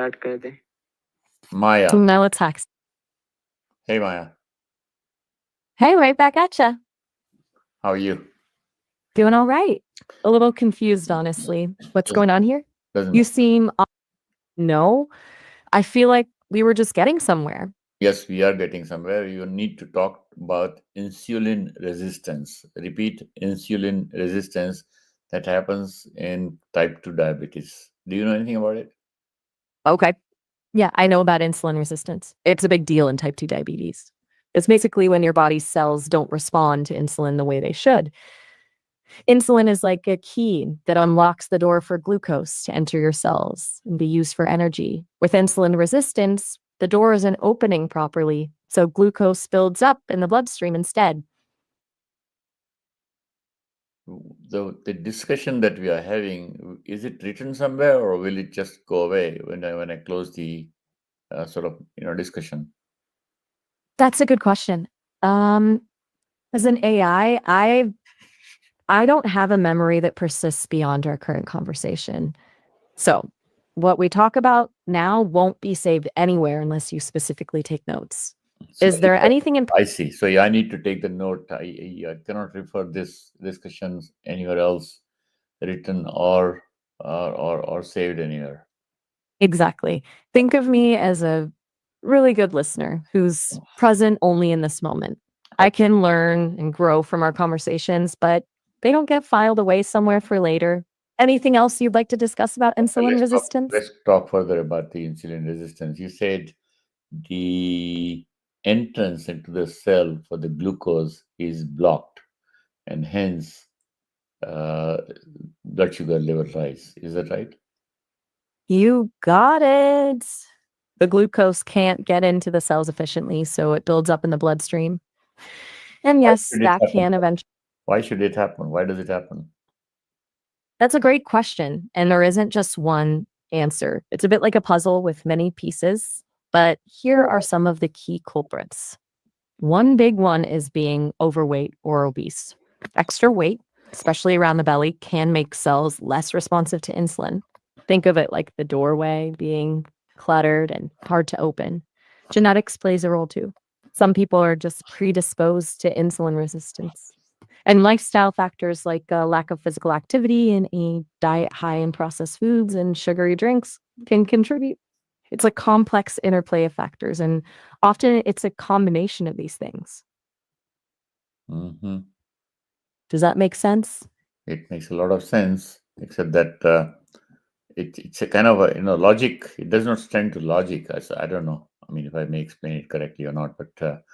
Start कर दें। Maya. Now let's hack. Hey, Maya. Hey, right back at ya. How are you? Doing all right. A little confused, honestly. What's going on here? Doesn't You matter. seem no. I feel like we were just getting somewhere. Yes, we are getting somewhere. You need to talk about insulin resistance. Repeat, insulin resistance that happens in type 2 diabetes. Do you know anything about it? Okay. Yeah, I know about insulin resistance. It's a big deal in type 2 diabetes. It's basically when your body's cells don't respond to insulin the way they should. Insulin is like a key that unlocks the door for glucose to enter your cells and be used for energy. With insulin resistance, the door isn't opening properly, so glucose builds up in the bloodstream instead. The discussion that we are having, is it written somewhere or will it just go away when I close the discussion? That's a good question. As an AI, I don't have a memory that persists beyond our current conversation. So, what we talk about now won't be saved anywhere unless you specifically take notes. So Is there anything in I see. So yeah, I need to take the note. I cannot refer this discussions anywhere else, written or saved anywhere. Exactly. Think of me as a really good listener who's present only in this moment. I can learn and grow from our conversations, but they don't get filed away somewhere for later. Anything else you'd like to discuss about insulin resistance? Let's talk further about the insulin resistance. You said the entrance into the cell for the glucose is blocked, and hence uh, blood sugar level rise. Is that right? You got it. The glucose can't get into the cells efficiently, so it builds up in the bloodstream. And yes, should it that happen? can eventually. Why should it happen? Why does it happen? That's a great question. And there isn't just one answer. It's a bit like a puzzle with many pieces. But here are some of the key culprits. One big one is being overweight or obese. Extra weight, especially around the belly, can make cells less responsive to insulin. Think of it like the doorway being cluttered and hard to open. Genetics plays a role too. Some people are just predisposed to insulin resistance. And lifestyle factors like a lack of physical activity and a diet high in processed foods and sugary drinks can contribute. It's a complex interplay of factors, and often it's a combination of these things. Mm-hmm. Does that make sense? It makes a lot of sense, except that it's a kind of a logic. It does not stand to logic. I don't know. I mean, if I may explain it correctly or not, but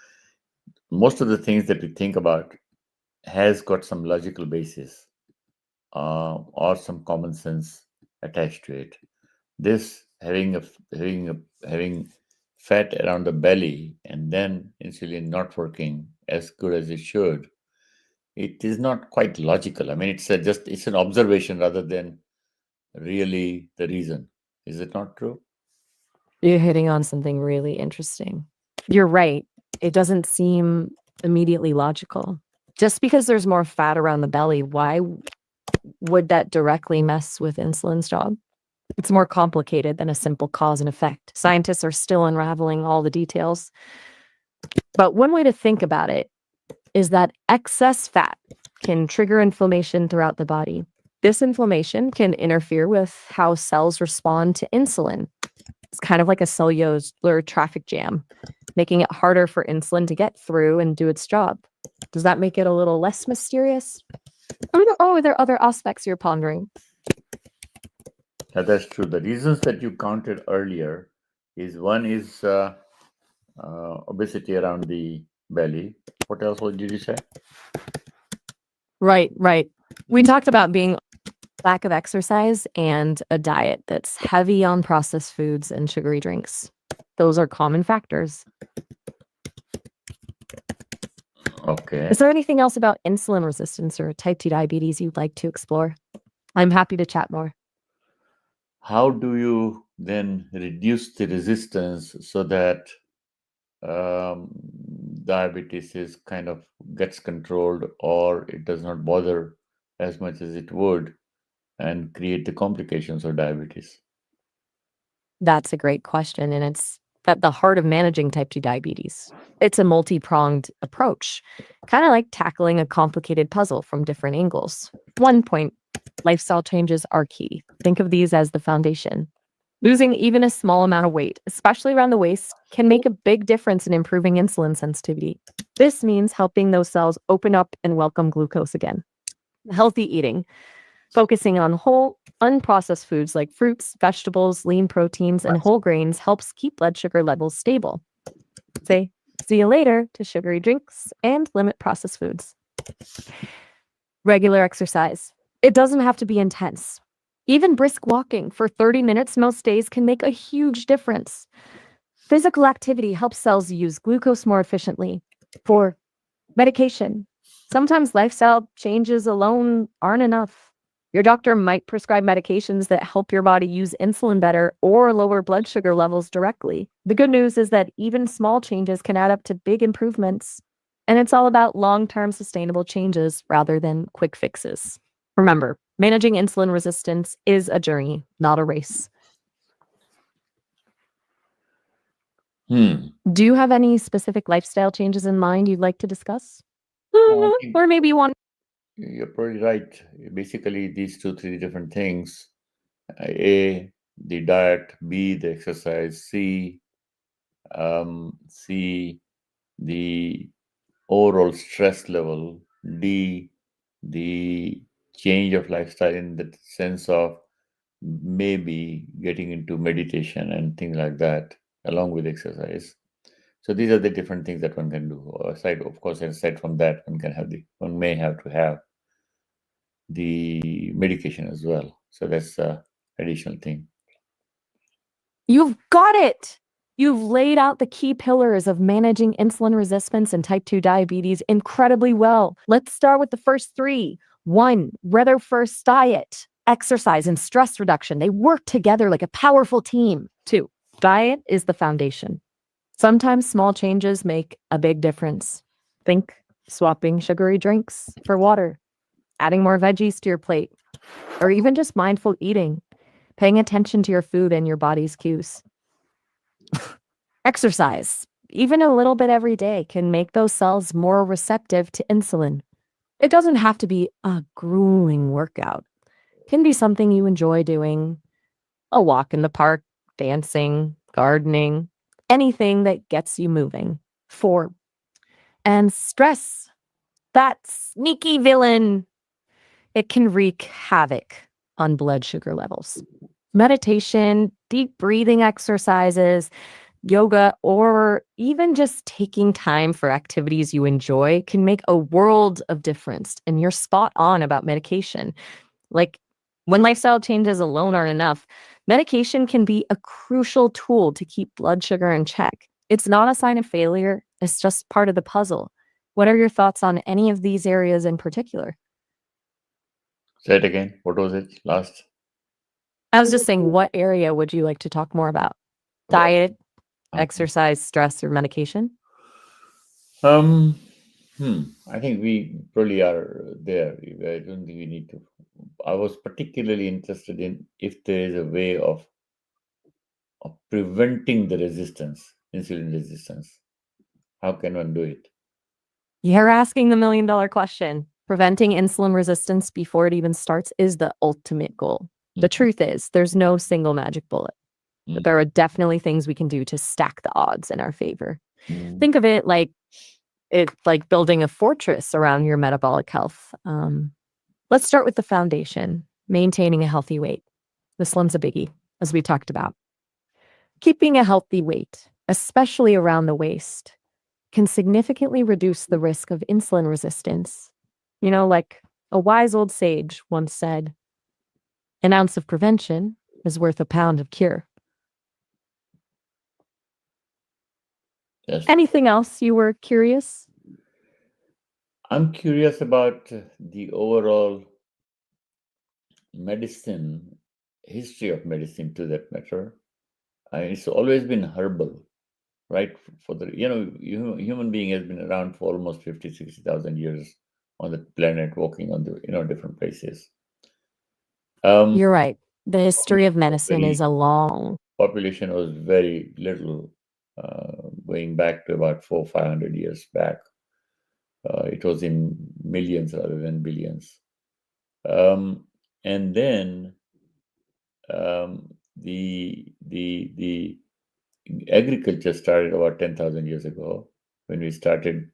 most of the things that we think about has got some logical basis or some common sense attached to it. This having fat around the belly and then insulin not working as good as it should, it is not quite logical. I mean, it's an observation rather than really the reason. Is it not true? You're hitting on something really interesting. You're right. It doesn't seem immediately logical. Just because there's more fat around the belly, why would that directly mess with insulin's job? It's more complicated than a simple cause and effect. Scientists are still unraveling all the details. But one way to think about it is that excess fat can trigger inflammation throughout the body. This inflammation can interfere with how cells respond to insulin. It's kind of like a cellular traffic jam, making it harder for insulin to get through and do its job. Does that make it a little less mysterious? Or are there other aspects you're pondering? Yeah, that's true. The reasons that you counted earlier is one is obesity around the belly. What else did you say? Right. We talked about being lack of exercise and a diet that's heavy on processed foods and sugary drinks. Those are common factors. Okay. Is there anything else about insulin resistance or type 2 diabetes you'd like to explore? I'm happy to chat more. How do you then reduce the resistance so that um, diabetes is kind of gets controlled or it does not bother as much as it would and create the complications of diabetes? That's a great question. And it's at the heart of managing type 2 diabetes. It's a multi pronged approach, kind of like tackling a complicated puzzle from different angles. One point, lifestyle changes are key. Think of these as the foundation. Losing even a small amount of weight, especially around the waist, can make a big difference in improving insulin sensitivity. This means helping those cells open up and welcome glucose again. Healthy eating, focusing on whole, unprocessed foods like fruits, vegetables, lean proteins, and whole grains helps keep blood sugar levels stable. Say, see you later to sugary drinks and limit processed foods. Regular exercise. It doesn't have to be intense. Even brisk walking for 30 minutes most days can make a huge difference. Physical activity helps cells use glucose more efficiently. For medication, sometimes lifestyle changes alone aren't enough. Your doctor might prescribe medications that help your body use insulin better or lower blood sugar levels directly. The good news is that even small changes can add up to big improvements. And it's all about long term sustainable changes rather than quick fixes. Remember, managing insulin resistance is a journey, not a race. Do you have any specific lifestyle changes in mind you'd like to discuss? I think Or maybe you want. you're probably right. Basically, these two, three different things: A, the diet; B, the exercise; C, the overall stress level; D, the change of lifestyle in the sense of maybe getting into meditation and things like that, along with exercise. So these are the different things that one can do. Aside, of course, aside from that, one may have to have the medication as well. So that's additional thing. You've got it. You've laid out the key pillars of managing insulin resistance and type 2 diabetes incredibly well. Let's start with the first three. One, rather first diet, exercise, and stress reduction. They work together like a powerful team. Two, diet is the foundation. Sometimes small changes make a big difference. Think swapping sugary drinks for water, adding more veggies to your plate, or even just mindful eating, paying attention to your food and your body's cues. Exercise, even a little bit every day, can make those cells more receptive to insulin. It doesn't have to be a grueling workout. It can be something you enjoy doing, a walk in the park, dancing, gardening, anything that gets you moving. Four, and stress, that sneaky villain, it can wreak havoc on blood sugar levels. Meditation, deep breathing exercises, yoga, or even just taking time for activities you enjoy can make a world of difference. And you're spot on about medication. Like when lifestyle changes alone aren't enough, medication can be a crucial tool to keep blood sugar in check. It's not a sign of failure, it's just part of the puzzle. What are your thoughts on any of these areas in particular? Say it again. What was it last? I was just saying, what area would you like to talk more about? Diet, exercise, stress, or medication? Um, I think we probably are there. I don't think we need to. I was particularly interested in if there is a way of preventing the resistance, insulin resistance. How can one do it? You're asking the $1 million question. Preventing insulin resistance before it even starts is the ultimate goal. The truth is, there's no single magic bullet, but there are definitely things we can do to stack the odds in our favor. Think of it like it's like building a fortress around your metabolic health. Let's start with the foundation, maintaining a healthy weight. This one's a biggie, as we talked about. Keeping a healthy weight, especially around the waist, can significantly reduce the risk of insulin resistance. You know, like a wise old sage once said, an ounce of prevention is worth a pound of cure. Yes. Anything else you were curious? I'm curious about the overall medicine, history of medicine to that matter. It's always been herbal, right? For the, human being has been around for almost 50, 60,000 years on the planet, walking on the, different places. Um, You're right. The history of medicine very is a long. population was very little, going back to about 400-500 years back. It was in millions rather than billions. And then the agriculture started about 10,000 years ago, when we started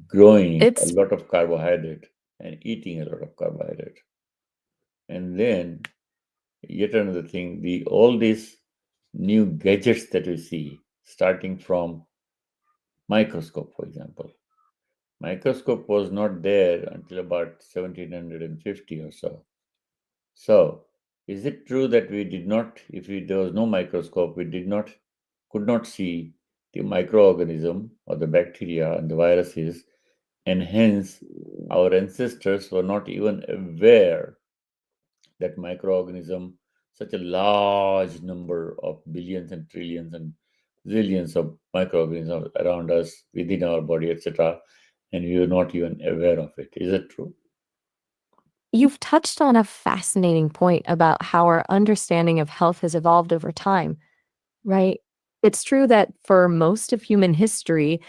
growing a It's lot of carbohydrate and eating a lot of carbohydrate. And then yet another thing, all these new gadgets that we see, starting from microscope, for example. Microscope was not there until about 1750 or so. So, is it true that we did not, there was no microscope, we could not see the microorganism or the bacteria and the viruses, and hence our ancestors were not even aware that microorganism, such a large number of billions and trillions and zillions of microorganisms around us, within our body, etc., and we were not even aware of it. Is it true? You've touched on a fascinating point about how our understanding of health has evolved over time, right? It's true that for most of human history,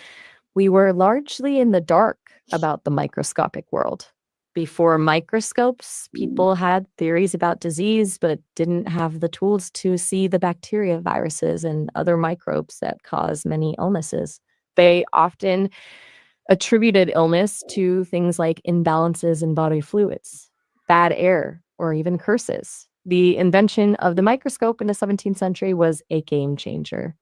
we were largely in the dark about the microscopic world. Before microscopes, people had theories about disease, but didn't have the tools to see the bacteria, viruses, and other microbes that cause many illnesses. They often attributed illness to things like imbalances in body fluids, bad air, or even curses. The invention of the microscope in the 17th century was a game changer.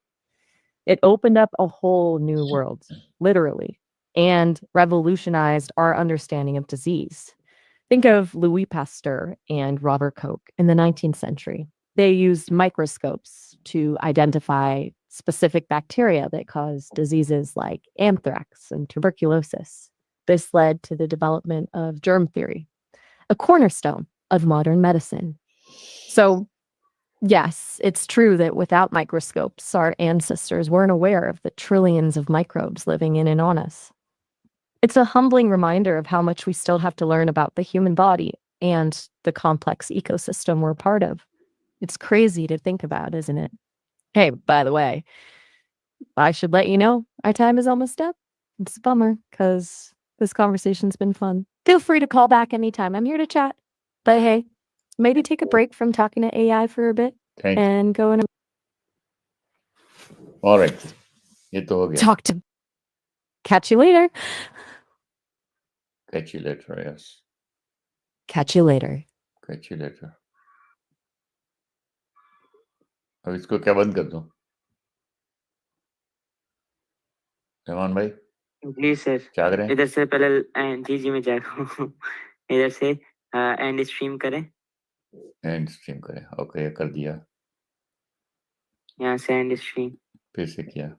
It opened up a whole new world, literally, and revolutionized our understanding of disease. Think of Louis Pasteur and Robert Koch in the 19th century. They used microscopes to identify specific bacteria that cause diseases like anthrax and tuberculosis. This led to the development of germ theory, a cornerstone of modern medicine. So, yes, it's true that without microscopes, our ancestors weren't aware of the trillions of microbes living in and on us. It's a humbling reminder of how much we still have to learn about the human body and the complex ecosystem we're part of. It's crazy to think about, isn't it? Hey, by the way, I should let you know our time is almost up. It's a bummer because this conversation's been fun. Feel free to call back anytime. I'm here to chat. But hey, maybe take a break from talking to AI for a bit Thank you. and go and All right. ये तो हो गया. talk to. Catch you later. Catch you later. Yes. Catch you later. Catch you later. अब इसको क्या बंद कर दूं? रहमान भाई जी सर, क्या करें? इधर से पहले जी मैं जा रहा हूँ। इधर से एंड स्ट्रीम करें, एंड स्ट्रीम करें. ओके, कर दिया. यहाँ से एंड स्ट्रीम। फिर से किया.